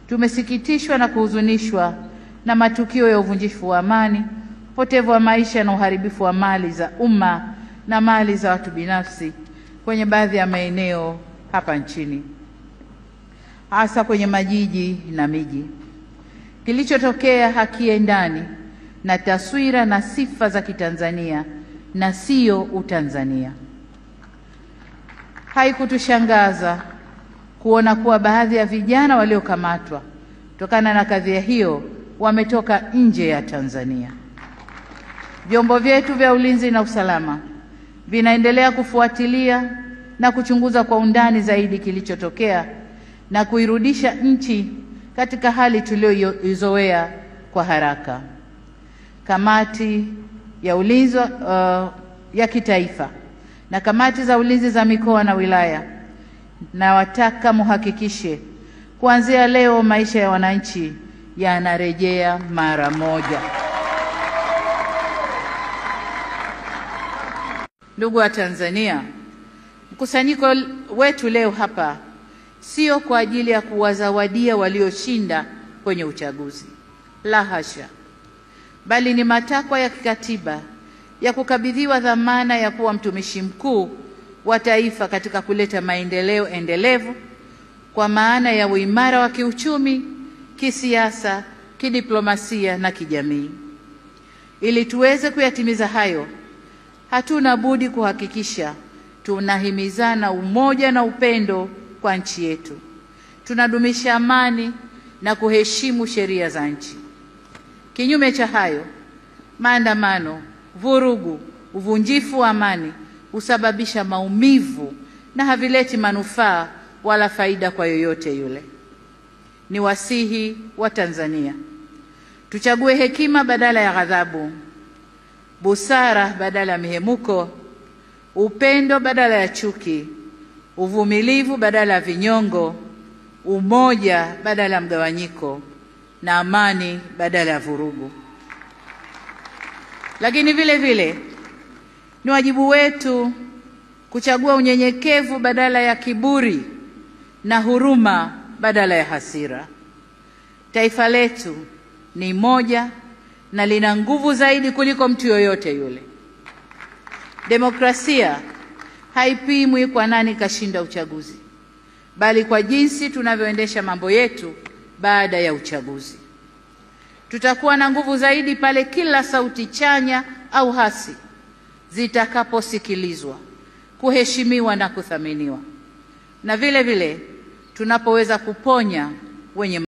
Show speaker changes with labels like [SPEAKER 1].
[SPEAKER 1] Tumesikitishwa na kuhuzunishwa na matukio ya uvunjifu wa amani, upotevu wa maisha na uharibifu wa mali za umma na mali za watu binafsi kwenye baadhi ya maeneo hapa nchini, hasa kwenye majiji na miji. Kilichotokea hakiendani na taswira na sifa za Kitanzania na sio Utanzania. Haikutushangaza kuona kuwa baadhi ya vijana waliokamatwa kutokana na kadhia hiyo wametoka nje ya Tanzania. Vyombo vyetu vya ulinzi na usalama vinaendelea kufuatilia na kuchunguza kwa undani zaidi kilichotokea na kuirudisha nchi katika hali tuliyoizoea kwa haraka. Kamati ya ulinzi ya kitaifa na kamati za ulinzi za mikoa na wilaya, na wataka muhakikishe kuanzia leo maisha ya wananchi yanarejea mara moja. Ndugu wa Tanzania, mkusanyiko wetu leo hapa sio kwa ajili ya kuwazawadia walioshinda kwenye uchaguzi, la hasha, bali ni matakwa ya kikatiba ya kukabidhiwa dhamana ya kuwa mtumishi mkuu wa taifa katika kuleta maendeleo endelevu kwa maana ya uimara wa kiuchumi, kisiasa, kidiplomasia na kijamii. Ili tuweze kuyatimiza hayo, hatuna budi kuhakikisha tunahimizana umoja na upendo kwa nchi yetu, tunadumisha amani na kuheshimu sheria za nchi. Kinyume cha hayo, maandamano, vurugu, uvunjifu wa amani husababisha maumivu na havileti manufaa wala faida kwa yoyote yule. Ni wasihi wa Tanzania tuchague hekima badala ya ghadhabu, busara badala ya mihemuko, upendo badala ya chuki, uvumilivu badala ya vinyongo, umoja badala ya mgawanyiko, na amani badala ya vurugu. Lakini vile vile ni wajibu wetu kuchagua unyenyekevu badala ya kiburi na huruma badala ya hasira. Taifa letu ni moja na lina nguvu zaidi kuliko mtu yoyote yule. Demokrasia haipimwi kwa nani kashinda uchaguzi, bali kwa jinsi tunavyoendesha mambo yetu baada ya uchaguzi. Tutakuwa na nguvu zaidi pale kila sauti chanya au hasi zitakaposikilizwa, kuheshimiwa na kuthaminiwa, na vile vile tunapoweza kuponya wenye